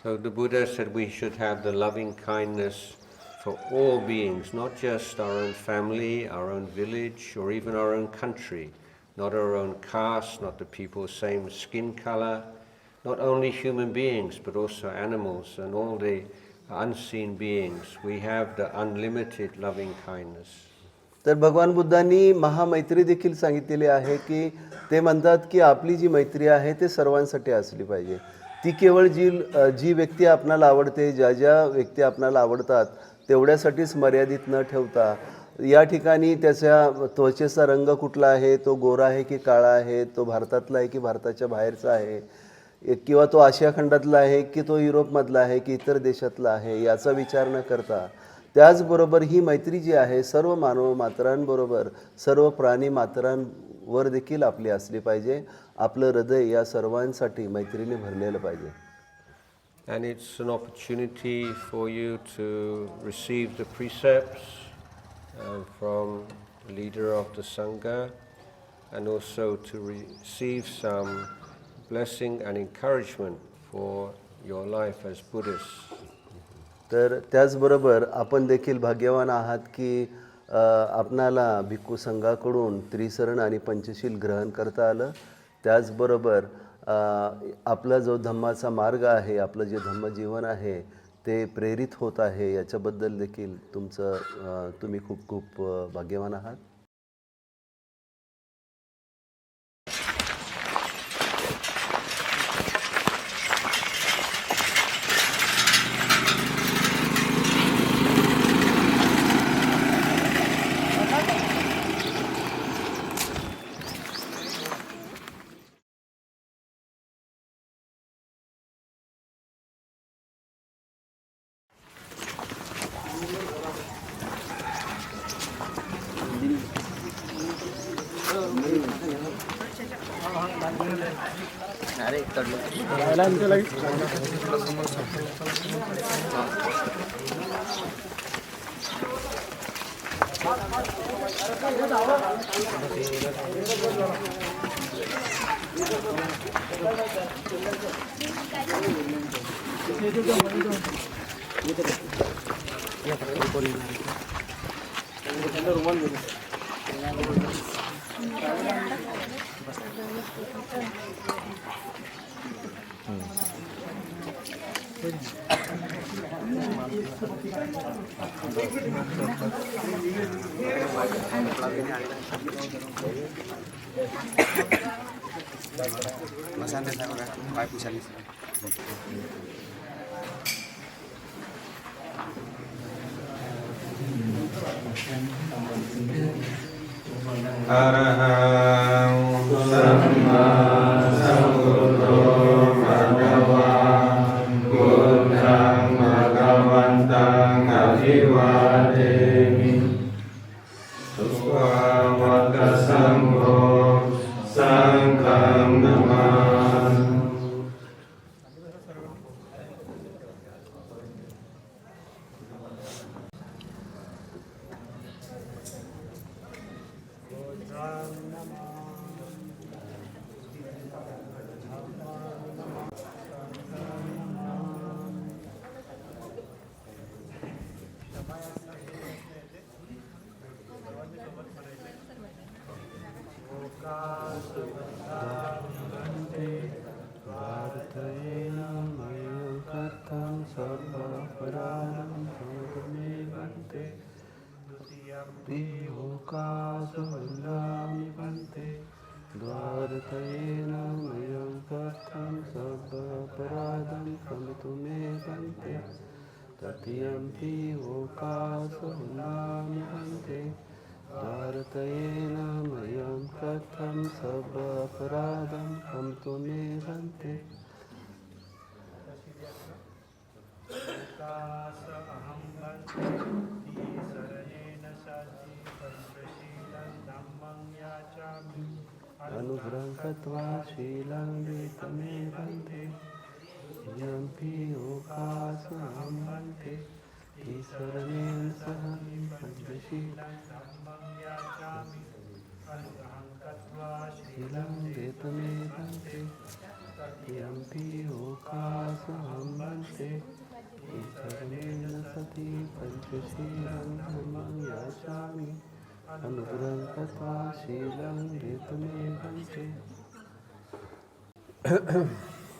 So the Buddha said we should have the loving kindness for all beings, not just our own family, our own village, or even our own country, not our own caste, not the people same skin color, not only human beings, but also animals and all the unseen beings. We have the unlimited loving kindness. तर भगवान बुद्धांनी महामैत्री देखील सांगितलेली आहे की ते म्हणतात की आपली जी मैत्री आहे ते सर्वांसाठी असली पाहिजे. ती केवळ जी व्यक्ती आपणाला आवडते, ज्या व्यक्ती आपणाला आवडतात तेवढ्यासाठीच मर्यादित न ठेवता, या ठिकाणी त्याच्या त्वचेचा रंग कुठला आहे, तो गोरा आहे की काळा आहे, तो भारतातला आहे की भारताच्या बाहेरचा आहे, किंवा तो आशिया खंडातला आहे की तो युरोपमधला आहे की इतर देशातला आहे, याचा विचार न करता, त्याचबरोबर ही मैत्री जी आहे सर्व मानव मात्रांबरोबर सर्व प्राणी मात्रांवर देखील आपली असली पाहिजे. आपलं हृदय या सर्वांसाठी मैत्रीने भरलेलं पाहिजे. And it's an opportunity for you to receive the precepts from the leader of the Sangha, and also to receive some blessing and encouragement for your life as Buddhists. तर त्याचबरोबर आपण देखील भाग्यवान आहात की आपणाला भिक्खू संघाकडून त्रिसरण आणि पंचशील ग्रहण करता आलं. त्याचबरोबर आपला जो धम्माचा मार्ग आहे, आपलं जे धम्मजीवन आहे ते प्रेरित होत आहे, याच्याबद्दल देखील तुम्ही खूप खूप भाग्यवान आहात. Arahang Samma Sambuddho Bhagavan Buddhang Bhagavantang Abhivademi Sukhavata Sangho Sangham Namami. अनुग्रहत्वा शीलं वेतमे बन्धे यम्पि ओकासुहं बन्धे ईश्वरेण सह पंचशीलं शीलं वेतमे बन्धे यम्पि ओकासुहं बन्धे भवन्ते ईश्वरेण सति पञ्चशीलं धर्मं याचामि अनुग्रहं तथा शीलं ऋतुमेवं च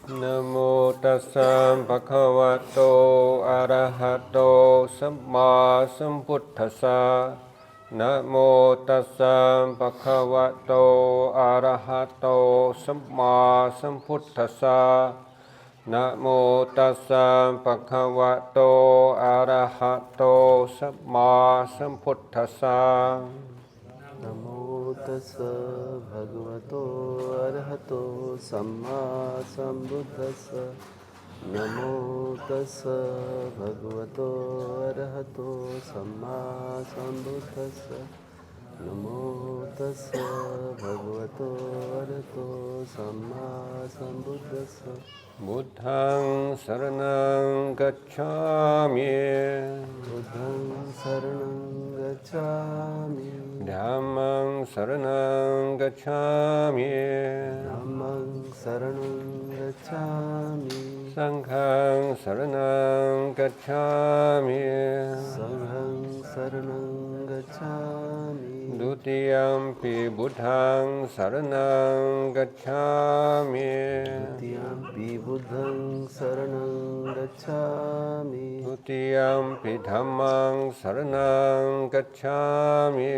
Namo tassa bhagavato arahato samma sambuddhassa. Namo tassa bhagavato arahato samma sambuddhassa. Namo tassa bhagavato arahato samma sambuddhassa. नमो तस्स भगवतो अर्हतो सम्मा सम्बुद्धस्स नमो तस्स भगवतो अर्हतो सम्मा सम्बुद्धस्स नमो तस्स भगवतो अर्हतो सम्मा सम्बुद्धस्स Buddhaṃ saranam gacchāmi. बुद्धं शरणं गच्छामि Dhammam saranam gacchāmi. धम्मं शरणं गच्छामि Sangham saranam gacchāmi. संघं शरणं गच्छामि Dutiyampi buddhaṃ saranam gacchāmi. द्वितीयंपि बुद्धं शरणं गच्छामि Dutiyampi dhammam saranam gacchāmi.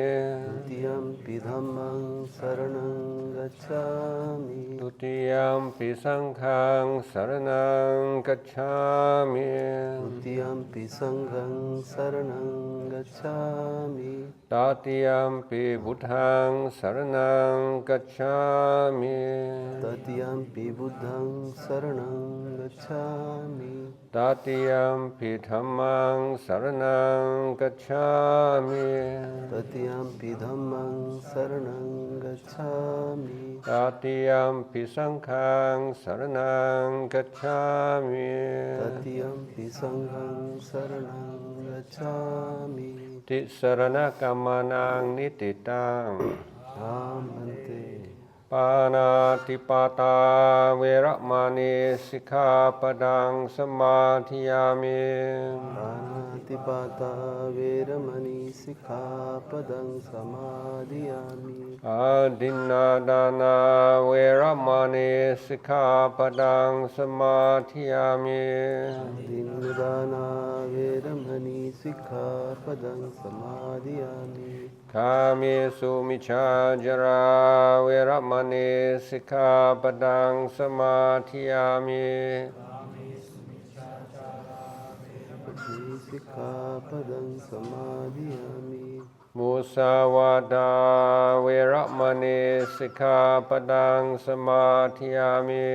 द्वितीयंपि धम्मं शरणं गच्छामि Dutiyampi sangham saranam gacchāmi. द्वितीयंपि संघं शरणं गच्छामि Tatiyampi buddhaṃ saranam gacchāmi. तृतीयंपि बुद्धं शरणं गच्छामि Tatiyampi dhammam saranam gacchāmi. तृतीयंपि धम्मं शरणं गच्छामि Tatiyampi sangham saranam gacchāmi. तृतीयंपि संघं शरणं गच्छामि Tisarana kamanang nititang. Amante Panatipata veramani sikkhapadang samadhiyami. Pranatipata veramani sikkhapadang samadhiyami Adinadana veramani sikkhapadang samadhiyami. Dinudana veramani sikkhapadang samadhiyami Kamesu miccājara veramani sikkhapadang samadhiyami. sikkhapadang samadhiyami Musavada veramani sikkhapadang samadhiyami.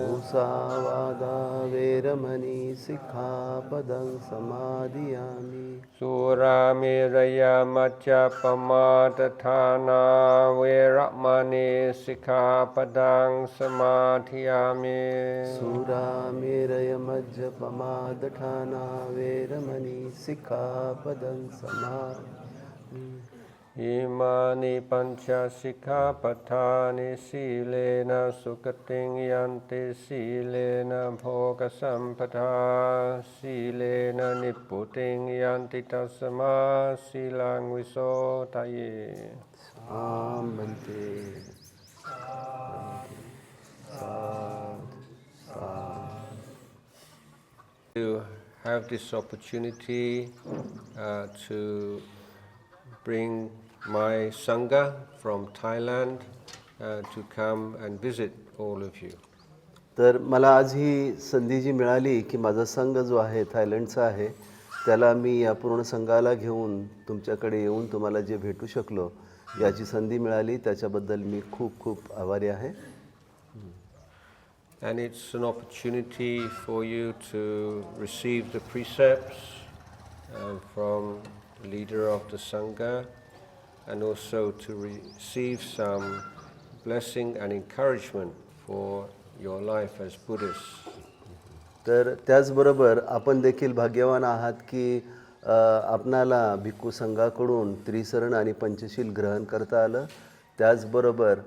Musavada veramani sikkhapadang samadhiyami Suramiraya majjapamadatthana veramani sikkhapadang samadhiyami. Suramiraya majjapamadhathana veramani sikkhapadang samadhiyami Imani pancha sikkhapattani silena sukating yanti silena bhoga sampada silena nipputing yanti tasma silang visotaye. Amante To have this opportunity to bring my Sangha from Thailand to come and visit all of you. तर मला आज ही संधी जी मिळाली की माझा संघ जो आहे थायलंडचा आहे त्याला मी या पूर्ण संघाला घेऊन तुमच्याकडे येऊन तुम्हाला जे भेटू शकलो याची संधी मिळाली त्याच्याबद्दल मी खूप खूप आभारी आहे. And it's an opportunity for you to receive the precepts from the leader of the Sangha and also to receive some blessing and encouragement for your life as Buddhists. तर त्याचबरोबर आपण देखील भाग्यवान आहात की आपणाला भिक्खू संघाकडून त्रिसरण आणि पंचशील ग्रहण करता आलं. त्याचबरोबर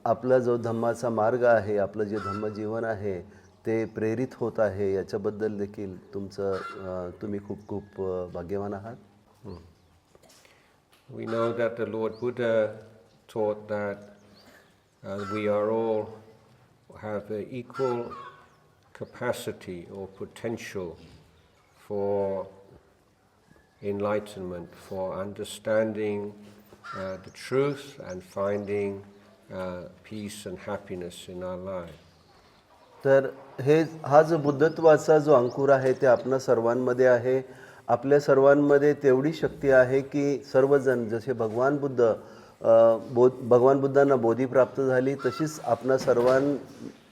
आपला जो धम्माचा मार्ग आहे आपलं जे धम्मजीवन आहे ते प्रेरित होत आहे याच्याबद्दल देखील तुम्ही खूप खूप भाग्यवान आहात. We know that the Lord Buddha taught that we are all have an equal capacity or potential for enlightenment, for understanding the truth and finding peace and happiness in our life. तर हा जो बुद्धत्वाचा जो अंकुर आहे ते आपणा सर्वांमध्ये आहे. आपल्या सर्वांमध्ये तेवढी शक्ती आहे की सर्वजण जसे भगवान बुद्धांना बोधी प्राप्त झाली तशीच आपणा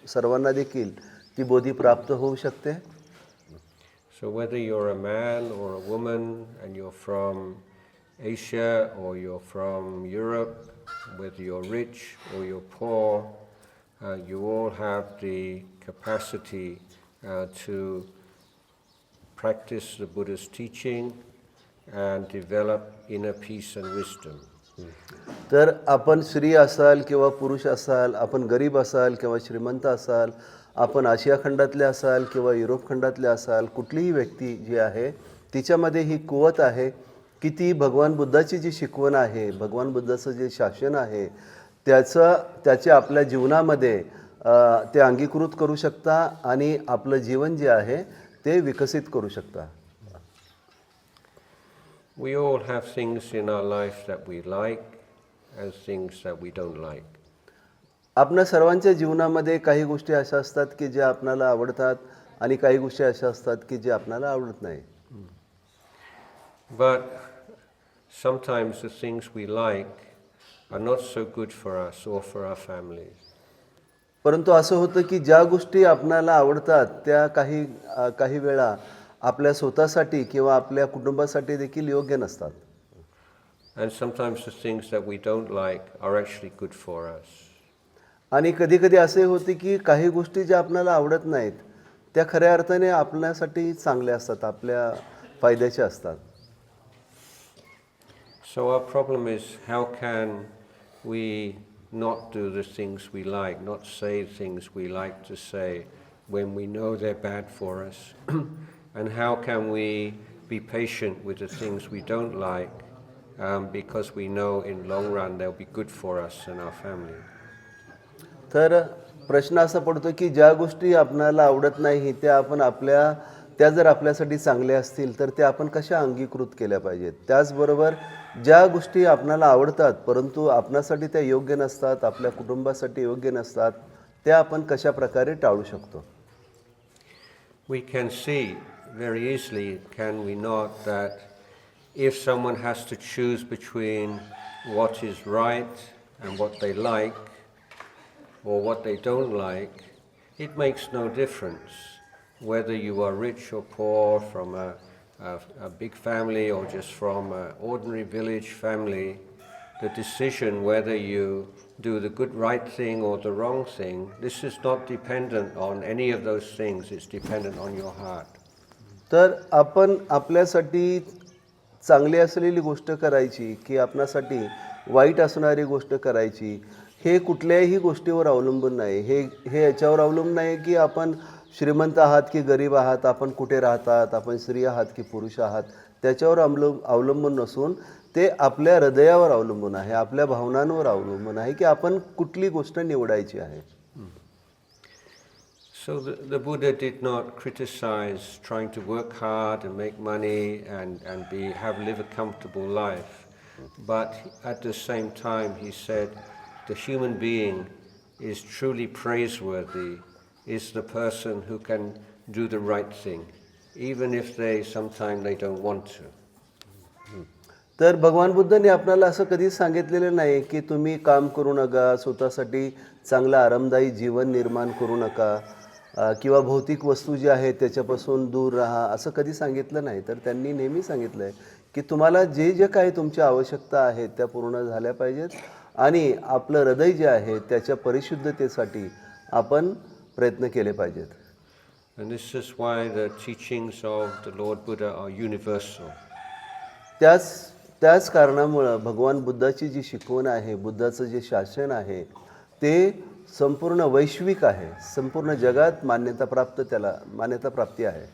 सर्वांना देखील ती बोधी प्राप्त होऊ शकते. So whether you're a man or a woman and you're from Asia or you're from Europe, whether you're rich or you're poor, you all have the capacity to practice the Buddha's teaching and develop inner peace and wisdom. तर आपण स्त्री असाल किंवा पुरुष असाल, आपण गरीब असाल किंवा श्रीमंत असाल, आपण आशिया खंडातले असाल किंवा युरोप खंडातले असाल, कुठलीही व्यक्ती जी आहे तिच्यामध्ये ही कुवत आहे की ती भगवान बुद्धाची जी शिकवण आहे, भगवान बुद्धाचं जे शासन आहे त्याचे आपल्या जीवनामध्ये ते अंगीकृत करू शकता आणि आपलं जीवन जे आहे ते विकसित करू शकता. We all have things in our life that we like and things that we don't like. आपल्या सर्वांच्या जीवनामध्ये काही गोष्टी अशा असतात की ज्या आपल्याला आवडतात आणि काही गोष्टी अशा असतात की जे आपल्याला आवडत नाही. But sometimes the things we like are not so good for us or for our families. परंतु असं होतं की ज्या गोष्टी आपल्याला आवडतात त्या काही वेळा आपल्या स्वतःसाठी किंवा आपल्या कुटुंबासाठी देखील योग्य नसतात. And sometimes the things that we don't like are actually good for us. आणि कधीकधी असे होते की काही गोष्टी ज्या आपल्याला आवडत नाहीत त्या खऱ्या अर्थाने आपल्यासाठी चांगल्या असतात, आपल्या फायद्याच्या असतात. So our problem is, how can we not do the things we like, not say things we like to say when we know they're bad for us? And how can we be patient with the things we don't like because we know in long run they'll be good for us and our family? तर प्रश्न असा पडतो की ज्या गोष्टी आपल्याला आवडत नाही त्या जर आपल्यासाठी चांगल्या असतील तर त्या आपण कशा अंगीकृत केल्या पाहिजेत. त्याचबरोबर ज्या गोष्टी आपल्याला आवडतात परंतु आपणासाठी त्या योग्य नसतात, आपल्या कुटुंबासाठी योग्य नसतात, त्या आपण कशा प्रकारे टाळू शकतो. We can see very easily, can we not, that if someone has to choose between what is right and what they like or what they don't like, it makes no difference whether you are rich or poor, from a big family or just from an ordinary village family. The decision whether you do the good right thing or the wrong thing, this is not dependent on any of those things, it's dependent on your heart. तर आपण आपल्यासाठी चांगली असलेली गोष्ट करायची की आपणासाठी वाईट असणारी गोष्ट करायची, हे कुठल्याही गोष्टीवर अवलंबून नाही. हे याच्यावर अवलंबून नाही की आपण श्रीमंत आहात की गरीब आहात, आपण कुठे राहतात, आपण स्त्री आहात की पुरुष आहात, त्याच्यावर अवलंबून नसून ते आपल्या हृदयावर अवलंबून आहे, आपल्या भावनांवर अवलंबून आहे की आपण कुठली गोष्ट निवडायची आहे. So the Buddha did not criticize trying to work hard and make money and live a comfortable life. But at the same time he said the human being is truly praiseworthy is the person who can do the right thing, even if sometimes they don't want to. तर भगवान बुद्धांनी आपल्याला असं कधीच सांगितलेलं नाही की तुम्ही काम करू नका, स्वतःसाठी चांगलं आरामदायी जीवन निर्माण करू नका किंवा भौतिक वस्तू जी आहेत त्याच्यापासून दूर राहा, असं कधी सांगितलं नाही. तर त्यांनी नेहमी सांगितलं आहे की तुम्हाला जे काही तुमच्या आवश्यकता आहेत त्या पूर्ण झाल्या पाहिजेत आणि आपलं हृदय जे आहे त्याच्या परिशुद्धतेसाठी आपण प्रयत्न केले पाहिजेत. And this is why the teachings of the Lord Buddha are universal. त्याच कारणामुळं भगवान बुद्धाची जी शिकवण आहे, बुद्धाचं जे शासन आहे ते संपूर्ण वैश्विक आहे, संपूर्ण जगात मान्यता प्राप्ती आहे.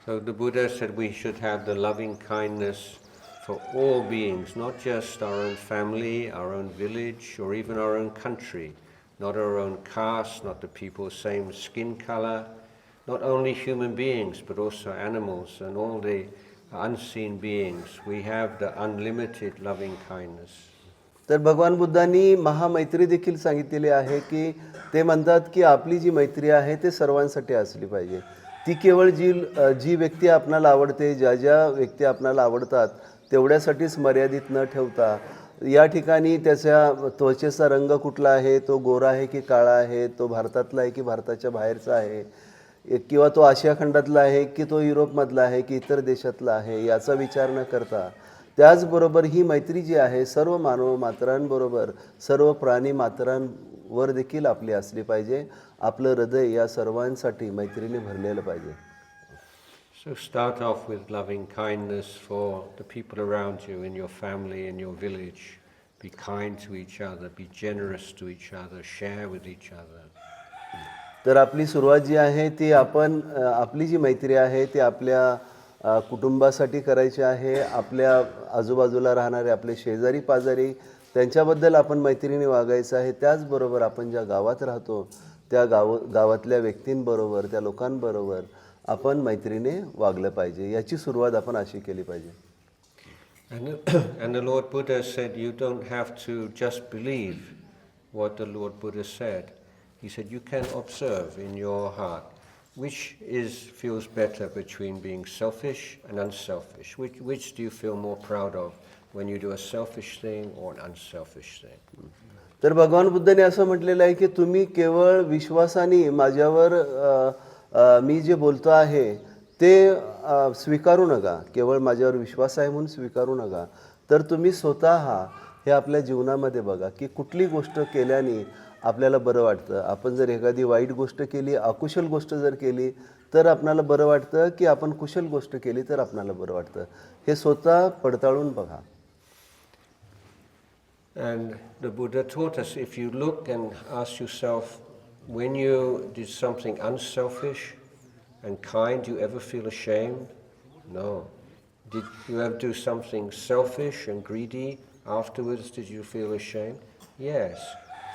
So the Buddha said we should have the loving kindness for all beings, not just our own family, our own village, or even our own country, not our own caste, not the people same skin color, not only human beings but also animals and all the unseen beings. We have the unlimited loving kindness. तर भगवान बुद्धांनी महामैत्री देखील सांगितलेली आहे की ते म्हणतात की आपली जी मैत्री आहे ते सर्वांसाठी असली पाहिजे. ती केवळ जी व्यक्ती आपणाला आवडते, ज्या व्यक्ती आपणाला आवडतात तेवढ्यासाठीच मर्यादित न ठेवता, या ठिकाणी त्याच्या त्वचेचा रंग कुठला आहे, तो गोरा आहे की काळा आहे, तो भारतातला आहे की भारताच्या बाहेरचा आहे, किंवा तो आशिया खंडातला आहे की तो युरोपमधला आहे की इतर देशातला आहे, याचा विचार न करता, त्याचबरोबर ही मैत्री जी आहे सर्व मानव मात्रांबरोबर सर्व प्राणी मात्रांवर देखील आपली असली पाहिजे. आपलं हृदय या सर्वांसाठी मैत्रीने भरलेलं पाहिजे. So start off with loving kindness for the people around you, in your family, in your village. Be kind to each other, be generous to each other, share with each other. तर आपली सुरुवात जी आहे ती आपली जी मैत्री आहे ती आपल्या कुटुंबासाठी करायची आहे. आपल्या आजूबाजूला राहणारे आपले शेजारी पाजारी त्यांच्याबद्दल आपण मैत्रीने वागायचं आहे. त्याचबरोबर आपण ज्या गावात राहतो त्या गावातल्या व्यक्तींबरोबर, त्या लोकांबरोबर आपण मैत्रीने वागलं पाहिजे. याची सुरुवात आपण अशी केली पाहिजे. And the Lord Buddha said you don't have to just believe what the Lord Buddha said. He said you can observe in your heart which feels better between being selfish and unselfish. Which do you feel more proud of when you do a selfish thing or an unselfish thing? तर भगवान बुद्धाने असं म्हटलेलं आहे की तुम्ही केवळ विश्वासाने माझ्यावर मी जे बोलतो आहे ते स्वीकारू नका. केवळ माझ्यावर विश्वास आहे म्हणून स्वीकारू नका. तर तुम्ही स्वतः हे आपल्या जीवनामध्ये बघा की कुठली गोष्ट केल्याने आपल्याला बरं वाटतं. आपण जर एखादी वाईट गोष्ट केली, अकुशल गोष्ट जर केली तर आपल्याला बरं वाटतं की आपण कुशल गोष्ट केली तर आपल्याला बरं वाटतं. हे स्वतः पडताळून बघा. And the Buddha taught us, if you look and ask yourself, when you did something unselfish and kind, you ever feel ashamed? No. Did you ever do something selfish and greedy? Afterwards, did you feel ashamed? Yes.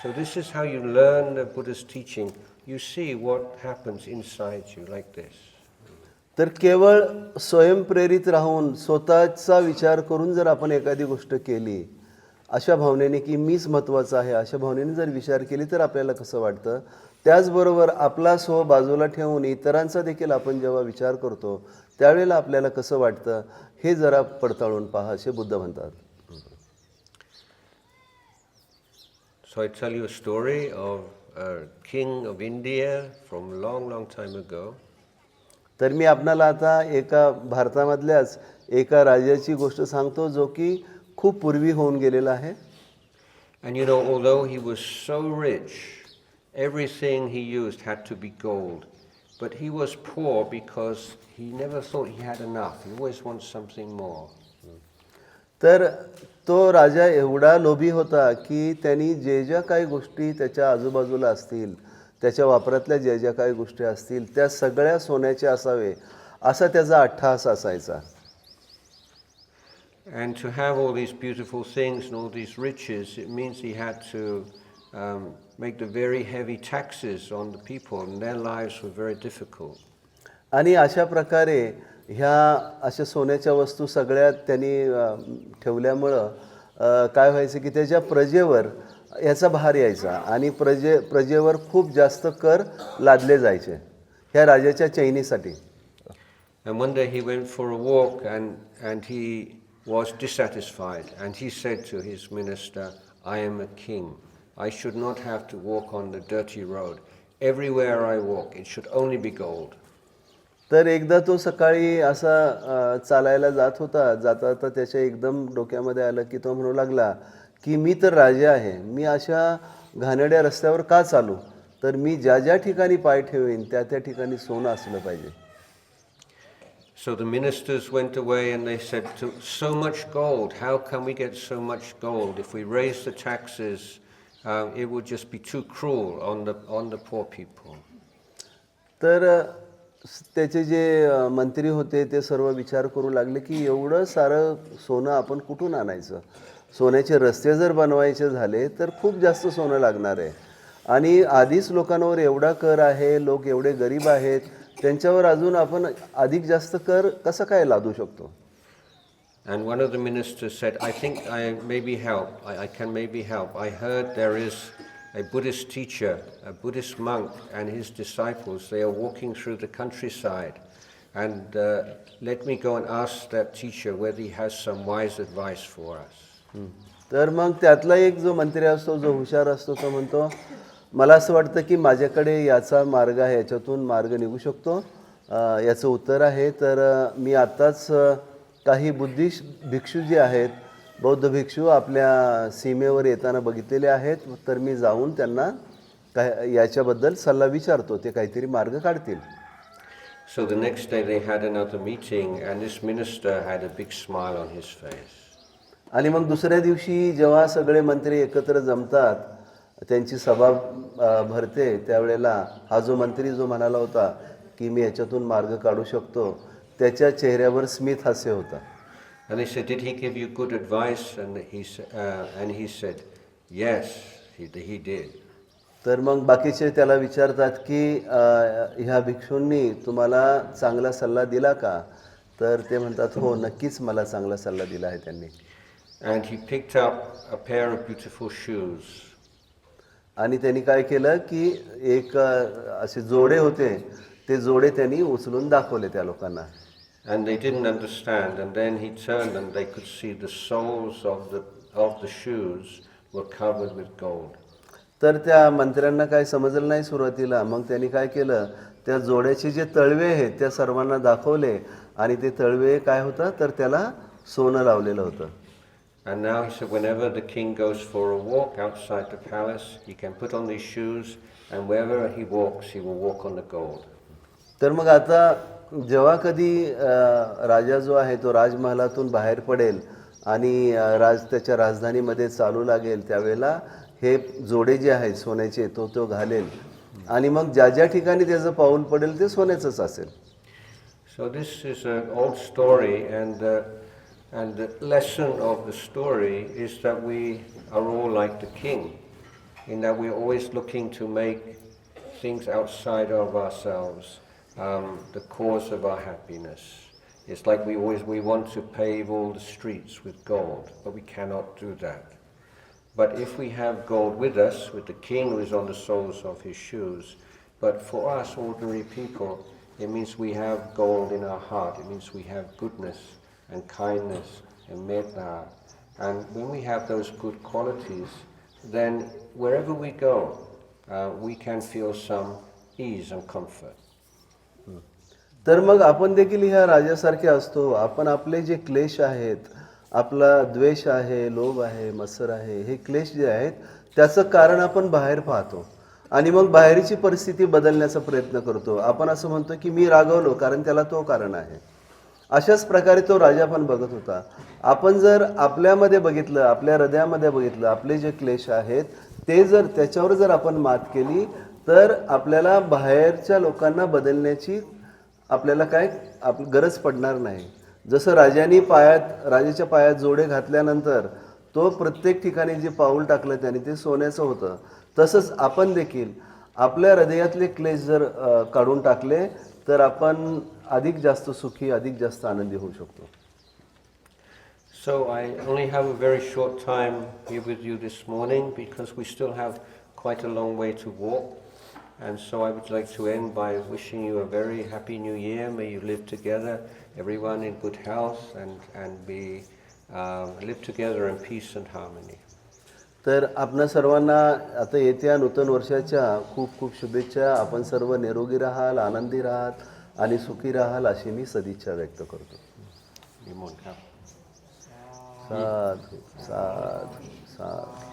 So this is how you learn the Buddha's teaching. You see what happens inside you like this. तर केवळ स्वयंप्रेरित राहून स्वतःचा विचार करून जर आपण एखादी गोष्ट केली अशा भावनेने की मीच महत्त्वाचं आहे अशा भावनेने जर विचार केली तर आपल्याला कसं वाटतं. त्याचबरोबर आपला स्व बाजूला ठेवून इतरांचा देखील आपण जेव्हा विचार करतो त्यावेळेला आपल्याला कसं वाटतं हे जरा पडताळून पहा असे बुद्ध म्हणतात. So I tell you a story of a king of India from long time ago. तर मी आपणाला आता एका भारतामधल्याच एका राजाची गोष्ट सांगतो जो की खूप पूर्वी होऊन गेलेला आहे. And you know, although he was so rich, everything he used had to be gold. But he was poor because he never thought he had enough. He always wants something more. तर तो राजा एवढा लोभी होता की त्यांनी ज्या काही गोष्टी त्याच्या आजूबाजूला असतील, त्याच्या वापरातल्या ज्या काही गोष्टी असतील त्या सगळ्या सोन्याच्या असावे असा त्याचा अट्टहास असायचा. And to have all these beautiful things and all these riches, it means he had to make the very heavy taxes on the people, and their lives were very difficult. आणि अशा प्रकारे ह्या अशा सोन्याच्या वस्तू सगळ्या त्यांनी ठेवल्यामुळं काय व्हायचं की त्याच्या प्रजेवर याचा भार यायचा आणि प्रजेवर खूप जास्त कर लादले जायचे ह्या राजाच्या चैनीसाठी. And one day he went for a walk and he was dissatisfied, and he said to his minister, I am a king. I should not have to walk on the dirty road. Everywhere I walk, it should only be gold. तर एकदा तो सकाळी असा चालायला जात होता. जाता त्याच्या एकदम डोक्यामध्ये आलं की तो म्हणू लागला की मी तर राजा आहे, मी अशा घाणेरड्या रस्त्यावर का चालू, तर मी ज्या ठिकाणी पाय ठेवीन त्या ठिकाणी सोनं असलं पाहिजे. So the ministers went away and they said, so much gold, how can we get so much gold? If we raise the taxes, it would just be too cruel on the poor people. तर त्याचे जे मंत्री होते ते सर्व विचार करू लागले की एवढं सारं सोनं आपण कुठून आणायचं. सोन्याचे रस्ते जर बनवायचे झाले तर खूप जास्त सोनं लागणार आहे आणि आधीच लोकांवर एवढा कर आहे, लोक एवढे गरीब आहेत, त्यांच्यावर अजून आपण अधिक जास्त कर कसं काय लादू शकतो. And one of the ministers said, I think I can maybe help. I heard there is a Buddhist teacher, a Buddhist monk and his disciples. They are walking through the countryside. And let me go and ask that teacher whether he has some wise advice for us. तर मग त्यातला एक जो मंत्री असतो, जो हुशार असतो, तो म्हणतो मला असं वाटतं की माझ्याकडे याचा मार्ग आहे, याच्यातून मार्ग निघू शकतो. याचं उत्तर आहे. तर मी आत्ताच काही बुद्धिस्ट भिक्षू जे आहेत, बौद्ध भिक्षू आपल्या सीमेवर येताना बघितलेले आहेत. तर मी जाऊन त्यांना काय याच्याबद्दल सल्ला विचारतो, ते काहीतरी मार्ग काढतील. So the next day they had another meeting and this minister had a big smile on his face. आणि मग दुसऱ्या दिवशी जेव्हा सगळे मंत्री एकत्र जमतात, त्यांची सभा भरते, त्यावेळेला हा जो मंत्री जो म्हणाला होता की मी याच्यातून मार्ग काढू शकतो, त्याच्या चेहऱ्यावर स्मित हास्य होता. And they said, did he give you good advice? And he said, yes, he did. तर मग बाकीचे त्याला विचारतात की ह्या भिक्षूंनी तुम्हाला चांगला सल्ला दिला का. तर ते म्हणतात हो, नक्कीच मला चांगला सल्ला दिला आहे त्यांनी. And he picked up a pair of beautiful shoes. आणि त्यांनी काय केलं की एक असे जोडे होते, ते जोडे त्यांनी उचलून दाखवले त्या लोकांना. And they didn't understand, and then he turned and they could see the soles of the shoes were covered with gold. तर त्या मंत्र्यांना काय समजलं नाही सुरुवातीला. मग त्यांनी काय केलं, त्या जोड्याचे जे तळवे आहेत त्या सर्वांना दाखवले आणि ते तळवे काय होतं, तर त्याला सोनं लावलेलं होतं. And now he said, whenever the king goes for a walk outside the palace, he can put on these shoes, and wherever he walks, he will walk on the gold. तर मग आता जेव्हा कधी राजा जो आहे तो राजमहालातून बाहेर पडेल आणि त्याच्या राजधानीमध्ये चालू लागेल, त्यावेळेला हे जोडे जे आहेत सोन्याचे तो घालेल आणि मग ज्या ज्या ठिकाणी त्याचं पाऊल पडेल ते सोन्याचंच असेल. So this is an old story, and the lesson of the story is that we are all like the king, in that we're always looking to make things outside of ourselves the cause of our happiness. It's like we want to pave all the streets with gold, but we cannot do that. But if we have gold with us, with the king who is on the soles of his shoes, but for us ordinary people, it means we have gold in our heart. It means we have goodness and kindness and metta. And when we have those good qualities, then wherever we go, we can feel some ease and comfort. तर मग आपण देखील ह्या राजासारखे असतो. आपण आपले जे क्लेश आहेत, आपला द्वेष आहे, लोभ आहे, मत्सर आहे, हे क्लेश जे आहेत त्याचं कारण आपण बाहेर पाहतो आणि मग बाहेरची परिस्थिती बदलण्याचा प्रयत्न करतो. आपण असं म्हणतो की मी रागवलो कारण त्याला तो कारण आहे. अशाच प्रकारे तो राजा पण बघत होता. आपण जर आपल्यामध्ये बघितलं, आपल्या हृदयामध्ये बघितलं, आपले जे क्लेश आहेत ते जर त्याच्यावर जर आपण मात केली तर आपल्याला बाहेरच्या लोकांना बदलण्याची आपल्याला काय गरज पडणार नाही. जसं राजाच्या पायात जोडे घातल्यानंतर तो प्रत्येक ठिकाणी जे पाऊल टाकलं त्याने ते सोन्याचं होतं, तसंच आपण देखील आपल्या हृदयातले क्लेश जर काढून टाकले तर आपण अधिक जास्त सुखी, अधिक जास्त आनंदी होऊ शकतो. So I only have a very short time here with you this morning because we still have quite a long way to walk. And so I would like to end by wishing you a very happy new year. May you live together, everyone in good health, and live together in peace and harmony. तर आपणा सर्वांना आता येत्या नूतन वर्षाच्या खूप खूप शुभेच्छा. आपण सर्व निरोगी राहाल, आनंदी राहाल आणि सुखी राहाल अशी मी सदिच्छा व्यक्त करतो. साधु साधु साधु.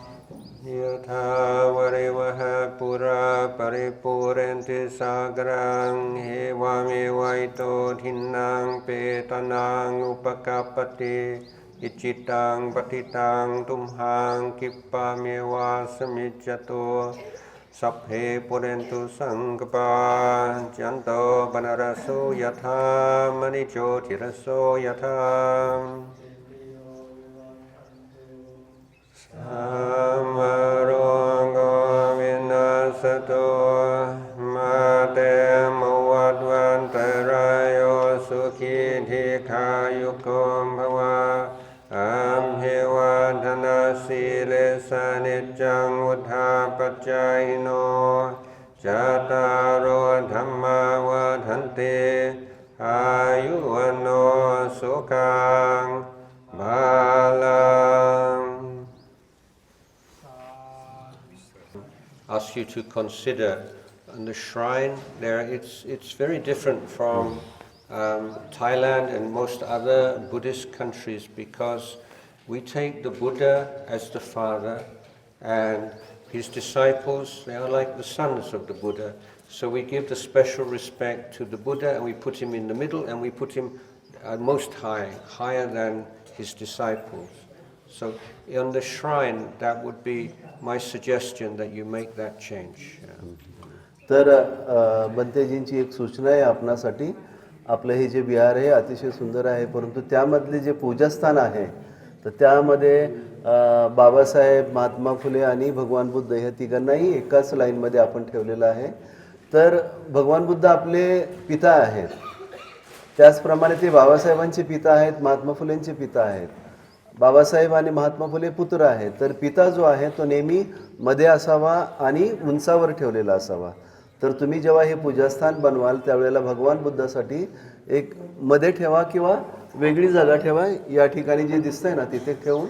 यथा वरेवः पुरा परिपूरन्ति सागरं हेवामेवैतो धिन्नां पेतनां उपकापति Ichitang patitang tumhang kippameva samijjato Sapphe purentu sankapa Janto banaraso yatha manichotiraso yatha Samarongo vinasato Mate mawatwantarayo sukhi dhikayukom bhava Amhiwadhana sile sanijjang uddhapacayino Jataro dhamma vadhanti ayuwano sukhang balang Ask you to consider on the shrine there it's very different from Thailand and most other Buddhist countries because we take the Buddha as the father and his disciples, they are like the sons of the Buddha. So we give the special respect to the Buddha and we put him in the middle and we put him most high, higher than his disciples. So on the shrine, that would be my suggestion that you make that change. तर बंतेजींची एक सूचना आहे आपणासाठी आपलं हे जे विहार आहे अतिशय सुंदर आहे परंतु त्यामधले जे पूजास्थान आहे तर त्यामध्ये बाबासाहेब महात्मा फुले आणि भगवान बुद्ध ह्या तिघांनाही एकाच लाईनमध्ये आपण ठेवलेलं आहे तर भगवान बुद्ध आपले पिता आहेत त्याचप्रमाणे ते बाबासाहेबांचे पिता आहेत महात्मा फुलेंचे पिता आहेत बाबासाहेब आणि महात्मा फुले पुत्र आहेत तर पिता जो आहे तो नेहमी मध्ये असावा आणि उंचावर ठेवलेला असावा तर तुम्ही जेव्हा हे पूजास्थान बनवाल त्यावेळेला भगवान बुद्धासाठी एक मध्ये ठेवा किंवा वेगळी जागा ठेवा या ठिकाणी जे दिसतंय ना तिथे ठेवून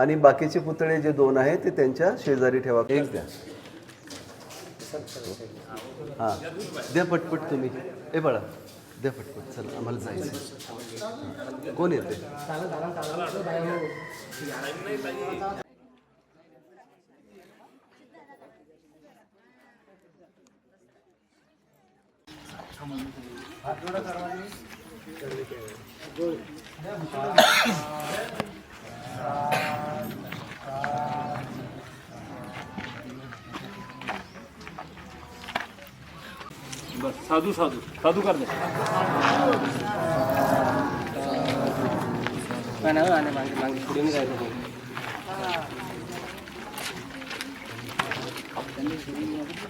आणि बाकीचे पुतळे जे दोन आहेत ते त्यांच्या शेजारी ठेवा एक द्या हां द्या पटपट तुम्ही ए बाळा द्या पटपट चल आम्हाला जायचं कोण येते बस साधू साधू साधू कर दे मागे मागे पुढे नाही जायचं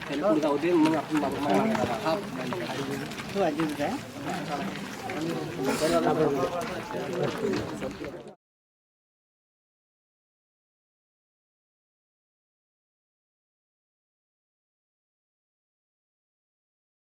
त्याला पुढे जाऊ दे मग आपण बाबा